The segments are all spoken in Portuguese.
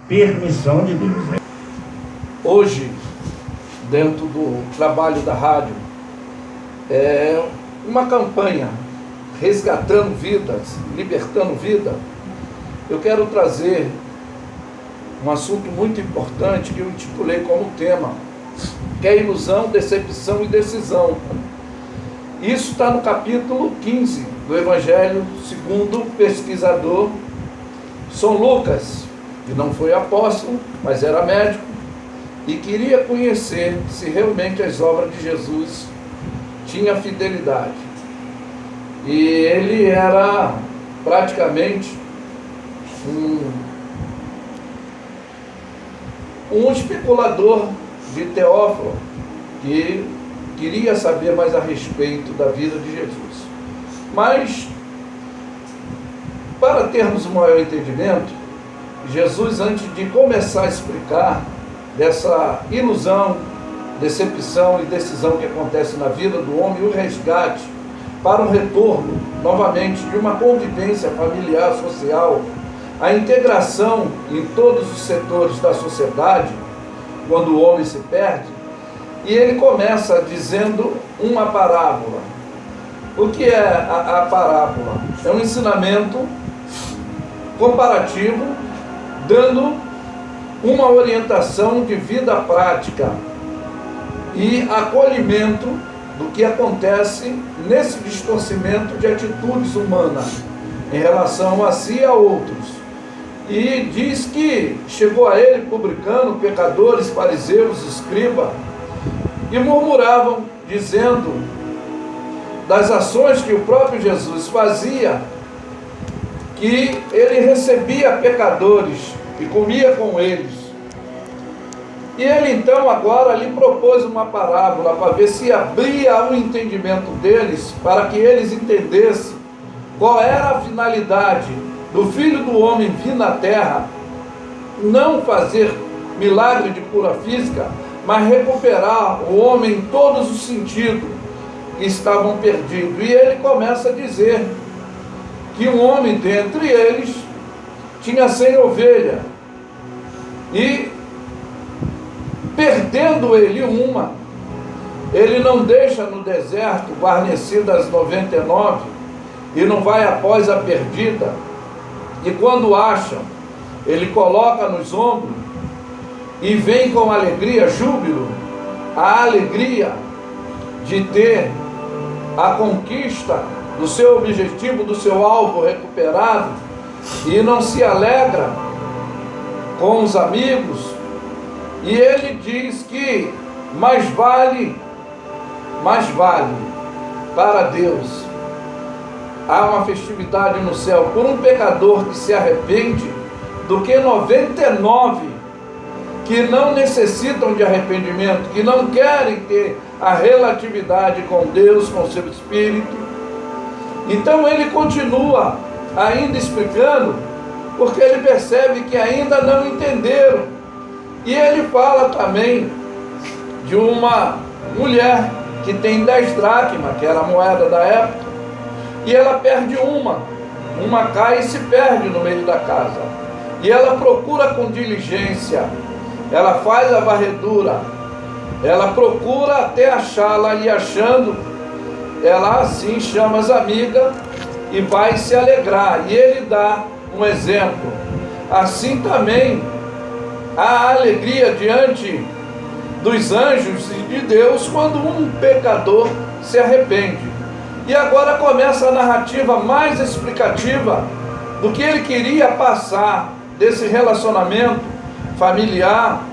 permissão de Deus. Hoje, dentro do trabalho da rádio, uma campanha resgatando vidas, libertando vida. Eu quero trazer um assunto muito importante que eu intitulei como tema, que é ilusão, decepção e decisão. Isso está no capítulo 15 do Evangelho segundo o pesquisador São Lucas, que não foi apóstolo, mas era médico, e queria conhecer se realmente as obras de Jesus tinham fidelidade. E ele era praticamente um especulador de Teófilo, que queria saber mais a respeito da vida de Jesus. Mas, para termos um maior entendimento, Jesus, antes de começar a explicar dessa ilusão, decepção e decisão que acontece na vida do homem, o resgate para o retorno, novamente, de uma convivência familiar, social, a integração em todos os setores da sociedade, quando o homem se perde, e ele começa dizendo uma parábola. O que é a parábola? É um ensinamento comparativo, dando uma orientação de vida prática e acolhimento do que acontece nesse distorcimento de atitudes humanas em relação a si e a outros. E diz que chegou a ele publicano, pecadores, fariseus, escribas, e murmuravam, dizendo das ações que o próprio Jesus fazia, que ele recebia pecadores e comia com eles. E ele então agora lhe propôs uma parábola para ver se abria o entendimento deles, para que eles entendessem qual era a finalidade do Filho do Homem vir na terra, não fazer milagre de cura física, mas recuperar o homem em todos os sentidos que estavam perdidos. E ele começa a dizer que um homem dentre eles tinha 100 ovelhas, e perdendo ele uma, ele não deixa no deserto guarnecidas as 99 e não vai após a perdida, e quando acham, ele coloca nos ombros e vem com alegria, júbilo, a alegria de ter a conquista do seu objetivo, do seu alvo recuperado, e não se alegra com os amigos. E ele diz que mais vale para Deus, há uma festividade no céu por um pecador que se arrepende, do que 99 que não necessitam de arrependimento, que não querem ter a relatividade com Deus, com o seu Espírito. Então ele continua ainda explicando, porque ele percebe que ainda não entenderam. E ele fala também de uma mulher que tem 10 dracmas, que era a moeda da época, e ela perde uma cai e se perde no meio da casa. E ela procura com diligência, ela faz a varredura, ela procura até achá-la, e achando, ela assim chama as amigas e vai se alegrar. E ele dá um exemplo. Assim também a alegria diante dos anjos e de Deus quando um pecador se arrepende. E agora começa a narrativa mais explicativa do que ele queria passar desse relacionamento familiar,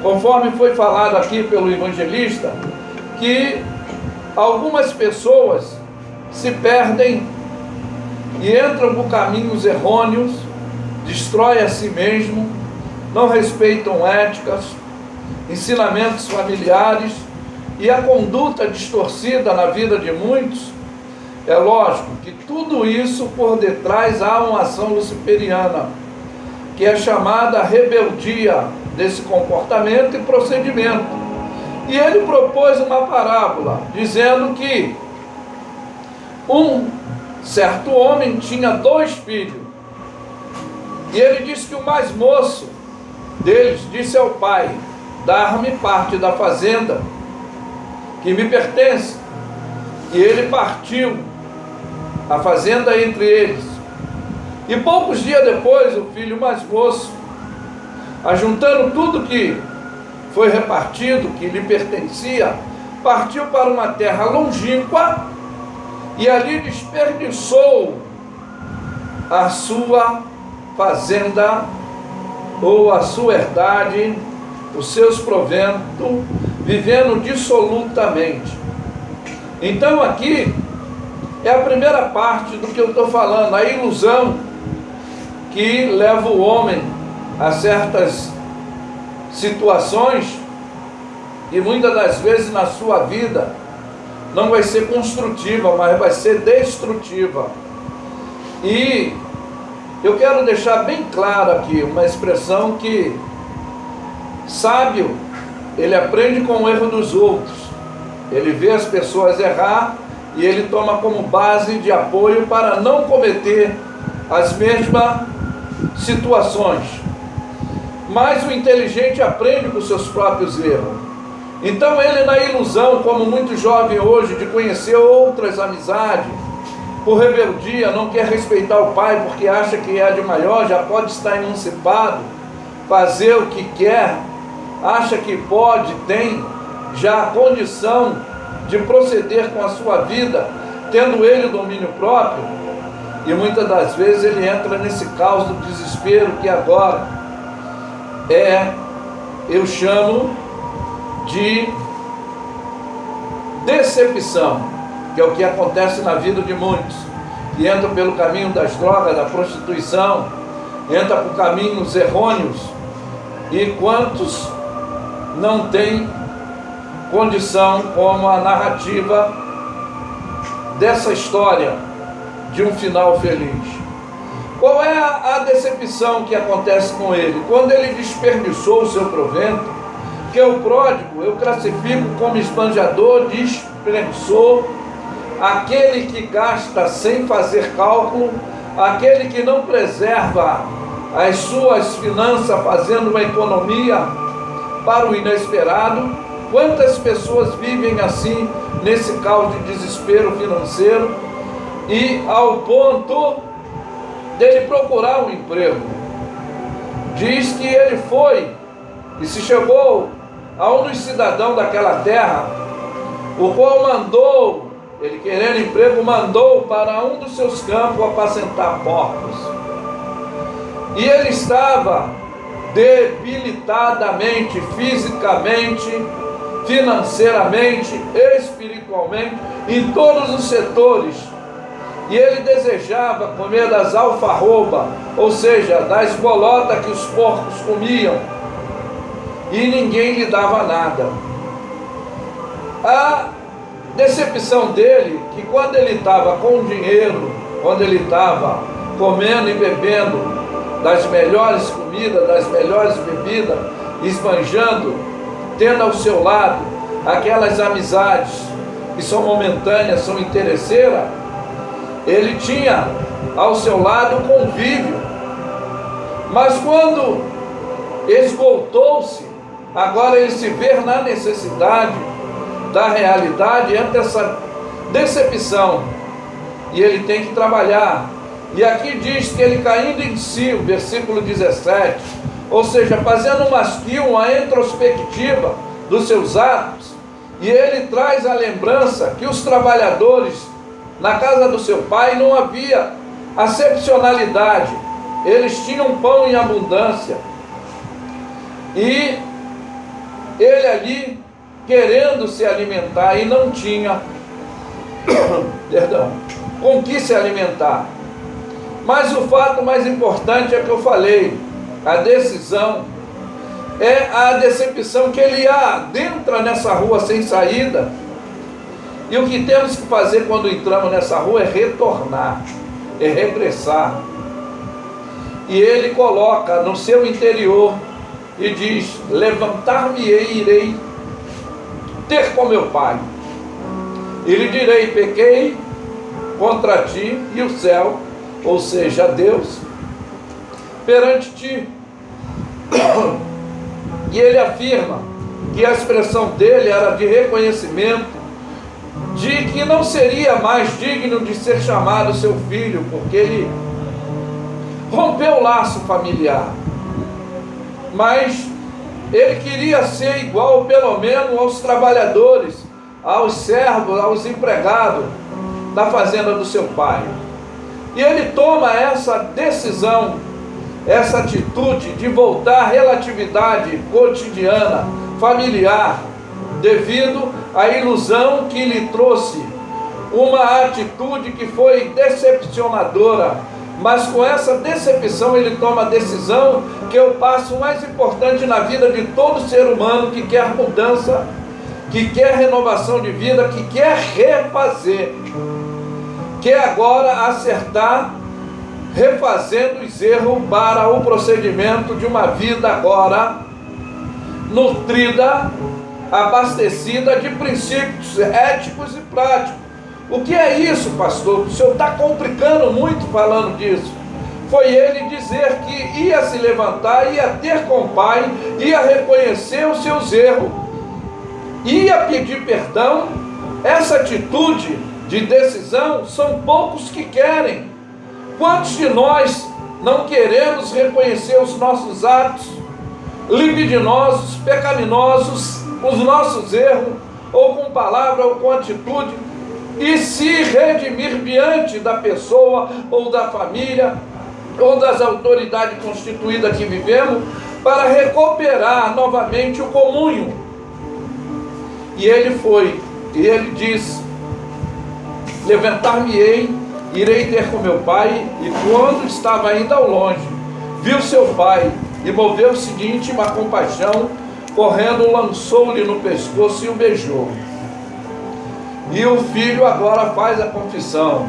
conforme foi falado aqui pelo evangelista, que algumas pessoas se perdem e entram por caminhos errôneos, destroem a si mesmo, não respeitam éticas, ensinamentos familiares, e a conduta distorcida na vida de muitos. É lógico que tudo isso por detrás há uma ação luciferiana, que é chamada rebeldia desse comportamento e procedimento. E ele propôs uma parábola, dizendo que um certo homem tinha 2 filhos, E ele disse que o mais moço deles disse ao pai: dar-me parte da fazenda que me pertence. E ele partiu a fazenda entre eles. E poucos dias depois, o filho mais moço, ajuntando tudo que foi repartido, que lhe pertencia, partiu para uma terra longínqua e ali desperdiçou a sua fazenda ou a sua herdade, os seus proventos, vivendo dissolutamente. Então aqui é a primeira parte do que eu estou falando, a ilusão que leva o homem a certas situações e muitas das vezes na sua vida não vai ser construtiva, mas vai ser destrutiva. E eu quero deixar bem claro aqui uma expressão que sábio, ele aprende com o erro dos outros. Ele vê as pessoas errar e ele toma como base de apoio para não cometer as mesmas situações. Mas o inteligente aprende com seus próprios erros. Então ele, na ilusão, como muito jovem hoje, de conhecer outras amizades, por rebeldia, não quer respeitar o pai porque acha que é de maior, já pode estar emancipado, fazer o que quer, acha que pode, tem já a condição de proceder com a sua vida, tendo ele o domínio próprio, e muitas das vezes ele entra nesse caos do desespero que agora eu chamo de decepção, que é o que acontece na vida de muitos, que entram pelo caminho das drogas, da prostituição, entram por caminhos errôneos, e quantos não têm condição, como a narrativa dessa história de um final feliz. Qual é a decepção que acontece com ele? Quando ele desperdiçou o seu provento, que o pródigo eu classifico como esbanjador, desperdiçou, aquele que gasta sem fazer cálculo, aquele que não preserva as suas finanças fazendo uma economia para o inesperado. Quantas pessoas vivem assim, nesse caos de desespero financeiro, e ao ponto dele procurar um emprego? Diz que ele foi e se chegou a um dos cidadãos daquela terra, o qual mandou, ele querendo emprego, mandou para um dos seus campos apacentar porcos. E ele estava debilitadamente, fisicamente, financeiramente, espiritualmente, em todos os setores. E ele desejava comer das alfarrobas, ou seja, das bolotas que os porcos comiam, e ninguém lhe dava nada. A decepção dele, que quando ele estava com dinheiro, quando ele estava comendo e bebendo das melhores comidas, das melhores bebidas, esbanjando, tendo ao seu lado aquelas amizades que são momentâneas, são interesseiras, ele tinha ao seu lado o convívio. Mas quando esgotou-se, agora ele se vê na necessidade da realidade, entra essa decepção, e ele tem que trabalhar. E aqui diz que ele caindo em si, o versículo 17, ou seja, fazendo uma introspectiva dos seus atos, e ele traz a lembrança que os trabalhadores na casa do seu pai não havia acepcionalidade, eles tinham pão em abundância, e ele ali querendo se alimentar e não tinha com que se alimentar. Mas o fato mais importante é que eu falei, a decisão é a decepção que ele adentra nessa rua sem saída, e o que temos que fazer quando entramos nessa rua é retornar, é regressar. E ele coloca no seu interior e diz: levantar-me-ei e irei ter com meu pai, e lhe direi: pequei contra ti e o céu, ou seja, Deus, perante ti. E ele afirma que a expressão dele era de reconhecimento, de que não seria mais digno de ser chamado seu filho, porque ele rompeu o laço familiar. Mas ele queria ser igual, pelo menos, aos trabalhadores, aos servos, aos empregados da fazenda do seu pai. E ele toma essa decisão, essa atitude de voltar à relatividade cotidiana, familiar, devido à ilusão que lhe trouxe uma atitude que foi decepcionadora. Mas com essa decepção ele toma a decisão, que é o passo mais importante na vida de todo ser humano que quer mudança, que quer renovação de vida, que quer refazer, que é agora acertar, refazendo os erros para o procedimento de uma vida agora nutrida, abastecida de princípios éticos e práticos. O que é isso, pastor? O senhor está complicando muito falando disso. Foi ele dizer que ia se levantar, ia ter com o pai, ia reconhecer os seus erros, ia pedir perdão. Essa atitude de decisão são poucos que querem. Quantos de nós não queremos reconhecer os nossos atos libidinosos, pecaminosos, os nossos erros, ou com palavra ou com atitude, e se redimir diante da pessoa ou da família ou das autoridades constituídas que vivemos, para recuperar novamente o comunhão? E ele foi, e ele diz: levantar-me-ei, irei ter com meu pai. E quando estava ainda ao longe, viu seu pai, e moveu-se de íntima compaixão, correndo, lançou-lhe no pescoço e o beijou. E o filho agora faz a confissão: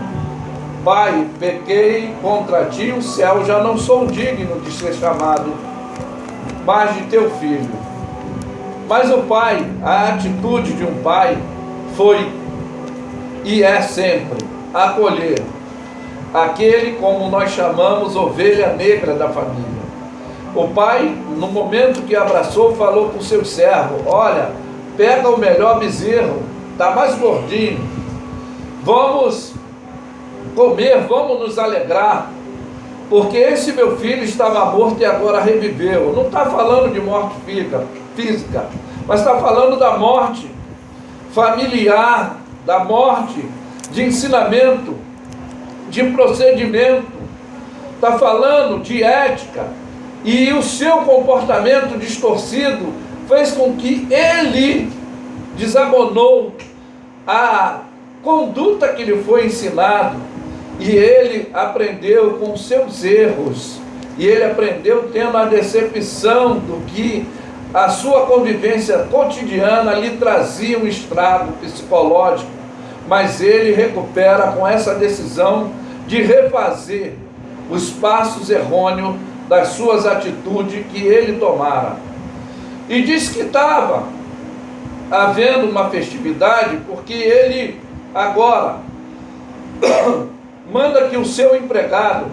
pai, pequei contra ti, o céu, já não sou digno de ser chamado mais de teu filho. Mas o pai, a atitude de um pai foi e é sempre acolher aquele, como nós chamamos, ovelha negra da família. O pai, no momento que abraçou, falou para o seu servo: olha, pega o melhor bezerro, está mais gordinho, vamos comer, vamos nos alegrar, porque esse meu filho estava morto e agora reviveu. Não está falando de morte física, mas está falando da morte familiar, da morte de ensinamento, de procedimento, está falando de ética. E o seu comportamento distorcido fez com que ele desabonou a conduta que lhe foi ensinado, e ele aprendeu com seus erros, e ele aprendeu tendo a decepção do que a sua convivência cotidiana lhe trazia um estrago psicológico. Mas ele recupera com essa decisão de refazer os passos errôneos das suas atitudes que ele tomara. E diz que estava havendo uma festividade, porque ele agora manda que o seu empregado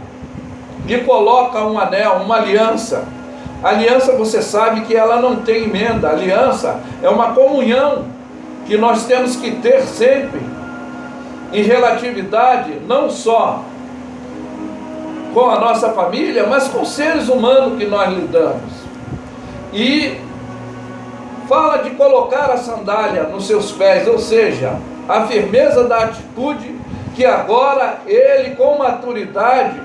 lhe coloca um anel, uma aliança. A aliança, você sabe que ela não tem emenda. A aliança é uma comunhão que nós temos que ter sempre, em relatividade, não só com a nossa família, mas com os seres humanos que nós lidamos. E fala de colocar a sandália nos seus pés, ou seja, a firmeza da atitude, que agora ele, com maturidade,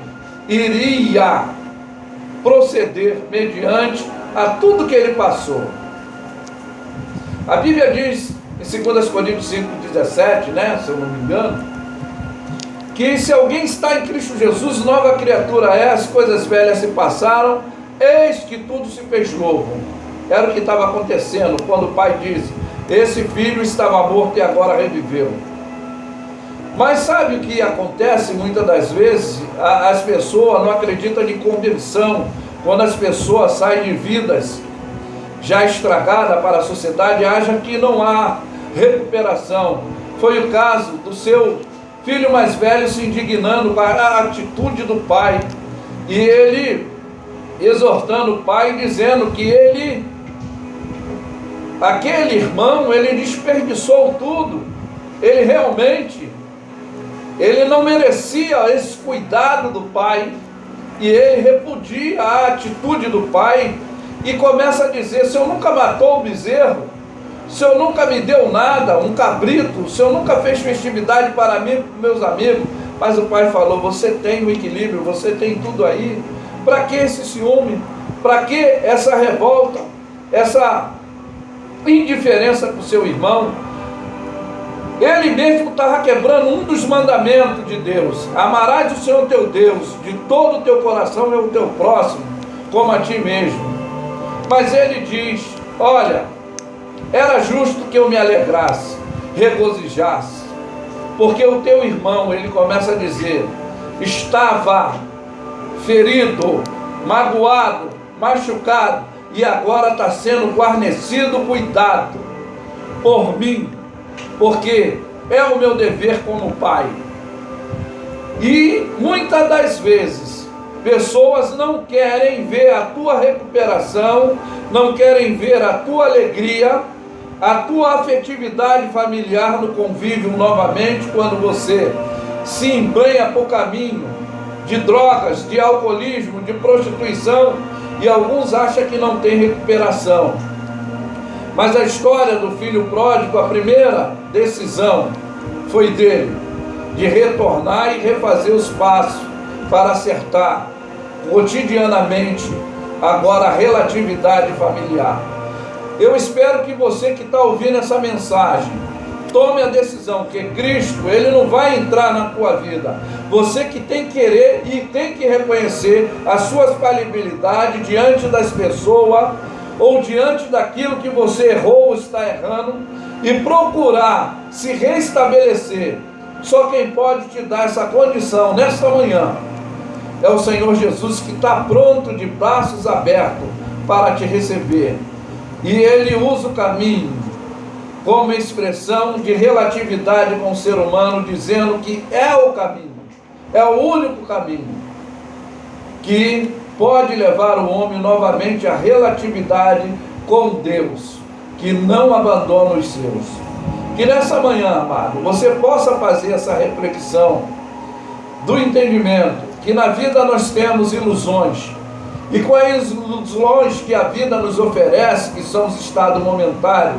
iria proceder mediante a tudo que ele passou. A Bíblia diz em 2 Coríntios 5,17, né, se eu não me engano, que se alguém está em Cristo Jesus, nova criatura é, as coisas velhas se passaram, eis que tudo se fez novo. Era o que estava acontecendo quando o pai disse: esse filho estava morto e agora reviveu. Mas sabe o que acontece muitas das vezes? As pessoas não acreditam em conversão. Quando as pessoas saem de vidas já estragadas para a sociedade, acham que não há recuperação. Foi o caso do seu filho mais velho se indignando com a atitude do pai, e ele exortando o pai, dizendo que aquele irmão, ele desperdiçou tudo. Ele realmente, ele não merecia esse cuidado do pai, e ele repudia a atitude do pai, e começa a dizer: se eu nunca matou o bezerro, se eu nunca me deu nada, um cabrito, se eu nunca fez festividade para mim, para meus amigos. Mas o pai falou: você tem o equilíbrio, você tem tudo aí, para que esse ciúme, para que essa revolta, essa indiferença com o seu irmão? Ele mesmo estava quebrando um dos mandamentos de Deus: amarás o Senhor teu Deus de todo o teu coração e o teu próximo como a ti mesmo. Mas ele diz: olha, era justo que eu me alegrasse, regozijasse, porque o teu irmão, ele começa a dizer, estava ferido, magoado, machucado, e agora está sendo guarnecido, cuidado por mim, porque é o meu dever como pai. E muitas das vezes pessoas não querem ver a tua recuperação, não querem ver a tua alegria, a tua afetividade familiar no convívio novamente, quando você se embrenha por caminho de drogas, de alcoolismo, de prostituição, e alguns acham que não tem recuperação. Mas a história do filho pródigo, a primeira decisão foi dele, de retornar e refazer os passos para acertar cotidianamente agora a relatividade familiar. Eu espero que você que está ouvindo essa mensagem tome a decisão, que Cristo, ele não vai entrar na tua vida. Você que tem que querer e tem que reconhecer as suas falibilidades diante das pessoas, ou diante daquilo que você errou ou está errando, e procurar se restabelecer. Só quem pode te dar essa condição nesta manhã é o Senhor Jesus, que está pronto, de braços abertos, para te receber. E ele usa o caminho como expressão de relatividade com o ser humano, dizendo que é o caminho, é o único caminho que pode levar o homem novamente à relatividade com Deus, que não abandona os seus. Que nessa manhã, amado, você possa fazer essa reflexão do entendimento que na vida nós temos ilusões, e com as ilusões que a vida nos oferece, que são os estados momentários,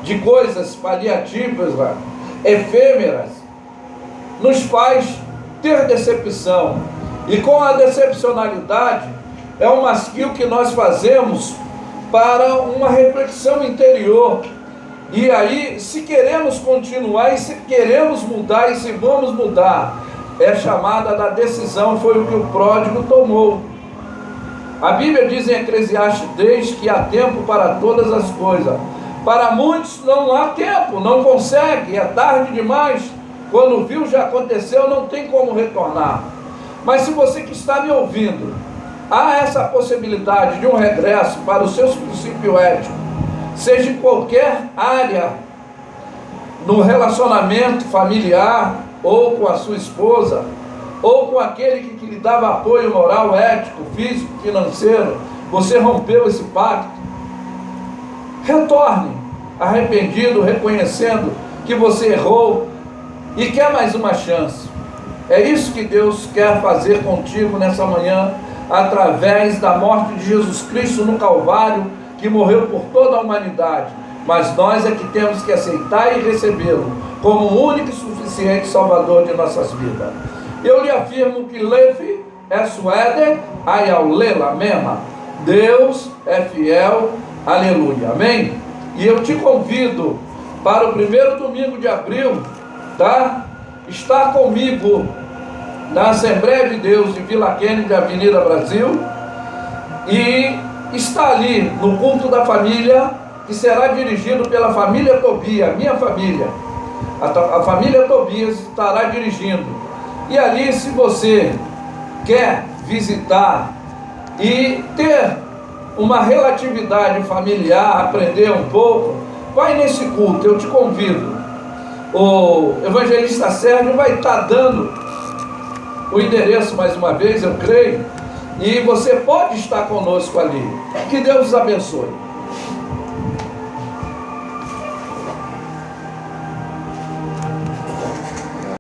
de coisas paliativas, efêmeras, nos faz ter decepção. E com a decepcionalidade, é um masquio que nós fazemos para uma reflexão interior. E aí, se queremos continuar, e se queremos mudar, e se vamos mudar, é chamada da decisão, foi o que o pródigo tomou. A Bíblia diz em Eclesiastes que há tempo para todas as coisas. Para muitos não há tempo, não consegue, é tarde demais. Quando viu, já aconteceu, não tem como retornar. Mas se você que está me ouvindo, há essa possibilidade de um regresso para os seus princípios éticos, seja em qualquer área, no relacionamento familiar, ou com a sua esposa, ou com aquele que lhe dava apoio moral, ético, físico, financeiro, você rompeu esse pacto, retorne arrependido, reconhecendo que você errou e quer mais uma chance. É isso que Deus quer fazer contigo nessa manhã, através da morte de Jesus Cristo no Calvário, que morreu por toda a humanidade. Mas nós é que temos que aceitar e recebê-lo como o único e suficiente Salvador de nossas vidas. Eu lhe afirmo que Lefe é suede, ayaulela mema. Deus é fiel, aleluia, amém? E eu te convido para o primeiro domingo de abril, tá? Estar comigo na Assembleia de Deus de Vila Kennedy, Avenida Brasil, e está ali no culto da família, que será dirigido pela família Tobias, minha família. A família Tobias estará dirigindo. E ali, se você quer visitar e ter uma relatividade familiar, aprender um pouco, vai nesse culto, eu te convido. O evangelista Sérgio vai estar dando o endereço mais uma vez, eu creio, E você pode estar conosco ali. Que Deus os abençoe.